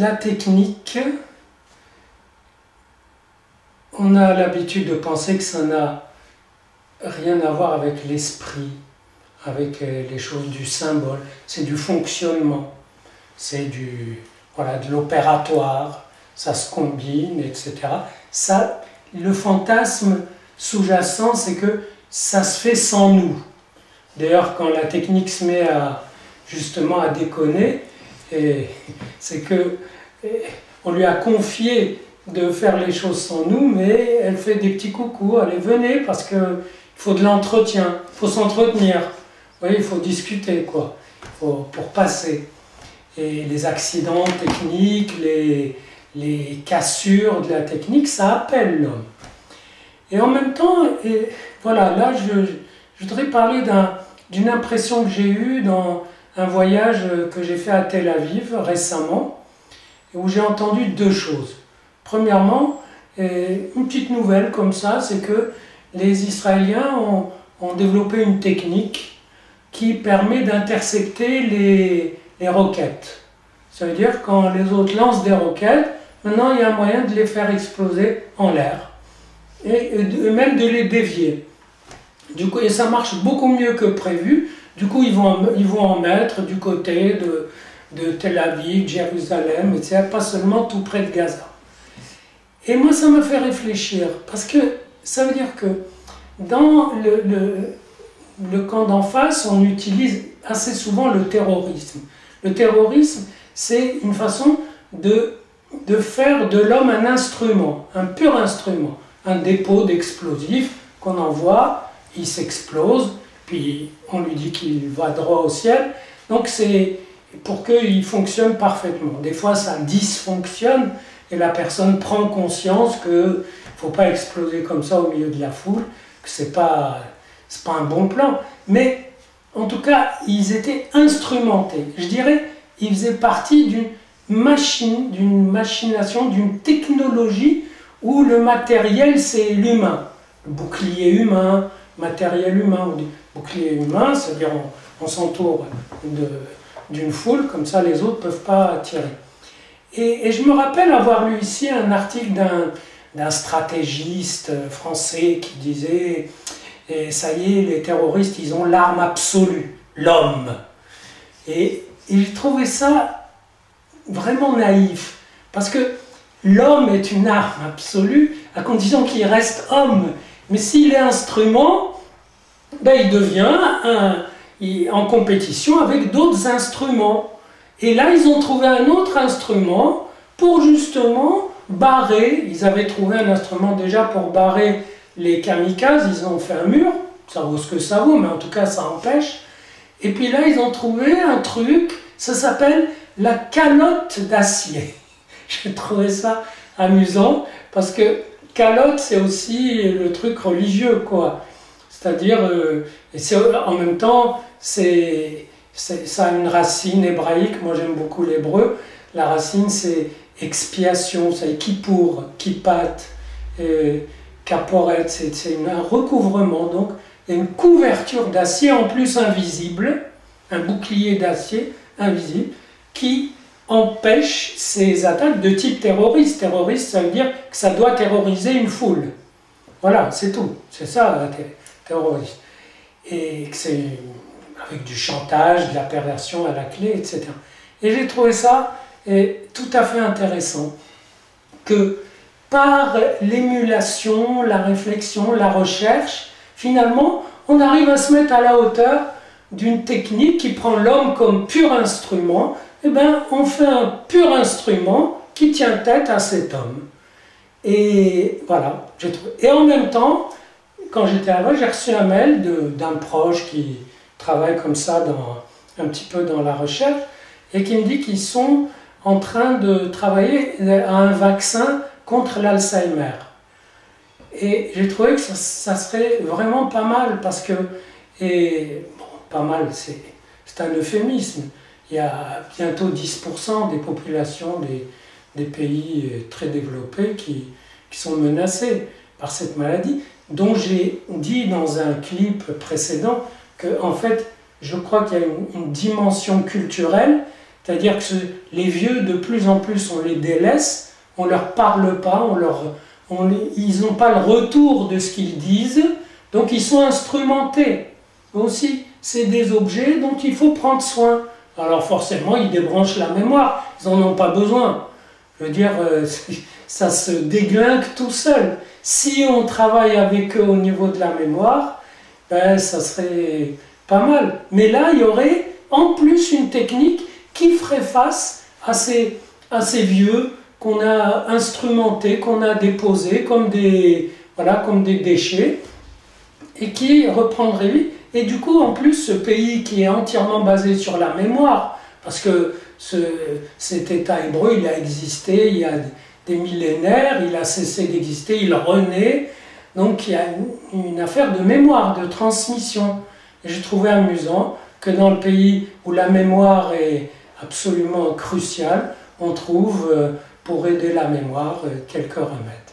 la technique, on a l'habitude de penser que ça n'a rien à voir avec l'esprit, avec les choses du symbole, c'est du fonctionnement, c'est voilà, de l'opératoire, ça se combine, etc. Ça, le fantasme sous-jacent, c'est que ça se fait sans nous. D'ailleurs, quand la technique se met justement à déconner, c'est que on lui a confié de faire les choses sans nous, mais elle fait des petits coucous, allez venez, parce qu'il faut de l'entretien, il faut s'entretenir, vous voyez, il faut discuter, quoi, pour passer. Et les accidents techniques, les cassures de la technique, ça appelle l'homme. Et en même temps, voilà, là je voudrais parler d'une impression que j'ai eue dans un voyage que j'ai fait à Tel Aviv récemment, où j'ai entendu deux choses. Premièrement, une petite nouvelle comme ça, c'est que les Israéliens ont développé une technique qui permet d'intercepter les roquettes. Ça veut dire quand les autres lancent des roquettes, maintenant il y a un moyen de les faire exploser en l'air et même de les dévier. Du coup, et ça marche beaucoup mieux que prévu. Du coup, ils vont en mettre du côté de Tel Aviv, Jérusalem, etc., pas seulement tout près de Gaza. Et moi, ça me fait réfléchir, parce que ça veut dire que dans le camp d'en face, on utilise assez souvent le terrorisme. Le terrorisme, c'est une façon de faire de l'homme un instrument, un pur instrument, un dépôt d'explosifs qu'on envoie, il s'explose, puis on lui dit qu'il va droit au ciel. Donc c'est pour qu'il fonctionne parfaitement. Des fois, ça dysfonctionne et la personne prend conscience qu'il ne faut pas exploser comme ça au milieu de la foule, que ce n'est pas un bon plan. Mais en tout cas, ils étaient instrumentés. Je dirais, ils faisaient partie d'une machination, d'une technologie où le matériel, c'est l'humain. Le bouclier humain, matériel humain. Bouclier humain, c'est-à-dire on s'entoure d'une foule, comme ça les autres ne peuvent pas tirer. Et je me rappelle avoir lu ici un article d'un stratégiste français qui disait « Et ça y est, les terroristes, ils ont l'arme absolue, l'homme. » Et j'ai trouvé ça vraiment naïf, parce que l'homme est une arme absolue, à condition qu'il reste homme. Mais s'il est instrument, ben il devient en compétition avec d'autres instruments. Et là, ils ont trouvé un autre instrument pour justement barrer. Ils avaient trouvé un instrument déjà pour barrer les kamikazes. Ils ont fait un mur. Ça vaut ce que ça vaut, mais en tout cas, ça empêche. Et puis là, ils ont trouvé un truc. Ça s'appelle la calotte d'acier. J'ai trouvé ça amusant parce que calotte, c'est aussi le truc religieux, quoi. C'est-à-dire, en même temps, ça a une racine hébraïque. Moi, j'aime beaucoup l'hébreu. La racine, c'est expiation, c'est kippour, kippat, kaporet. C'est un recouvrement. Donc, il y a une couverture d'acier en plus invisible, un bouclier d'acier invisible, qui empêche ces attaques de type terroriste. Terroriste, ça veut dire que ça doit terroriser une foule. Voilà, c'est tout. C'est ça, terroriste. Et que c'est avec du chantage, de la perversion à la clé, etc. Et j'ai trouvé ça tout à fait intéressant, que par l'émulation, la réflexion, la recherche, finalement, on arrive à se mettre à la hauteur d'une technique qui prend l'homme comme pur instrument. Eh bien, on fait un pur instrument qui tient tête à cet homme. Et voilà, j'ai trouvé. Et en même temps, quand j'étais là-bas, j'ai reçu un mail d'un proche qui travaille comme ça un petit peu dans la recherche et qui me dit qu'ils sont en train de travailler à un vaccin contre l'Alzheimer. Et j'ai trouvé que ça serait vraiment pas mal parce que, bon, pas mal, c'est un euphémisme. Il y a bientôt 10% des populations des pays très développés qui sont menacés par cette maladie, dont j'ai dit dans un clip précédent que, en fait, je crois qu'il y a une dimension culturelle C'est-à-dire que les vieux, de plus en plus, on les délaisse, on ne leur parle pas, ils n'ont pas le retour de ce qu'ils disent, donc ils sont instrumentés. Aussi, c'est des objets dont il faut prendre soin. Alors forcément, ils débranchent la mémoire, ils n'en ont pas besoin. Je veux dire, ça se déglingue tout seul. Si on travaille avec eux au niveau de la mémoire, ben, ça serait pas mal. Mais là, il y aurait en plus une technique qui ferait face à ces vieux qu'on a instrumentés, qu'on a déposés comme comme des déchets, et qui reprendrait vie. Et du coup, en plus, ce pays qui est entièrement basé sur la mémoire, parce que cet État hébreu, il a existé il y a des millénaires, il a cessé d'exister, il renaît, donc il y a une affaire de mémoire, de transmission. Et j'ai trouvé amusant que dans le pays où la mémoire est absolument cruciale, on trouve, pour aider la mémoire, quelques remèdes.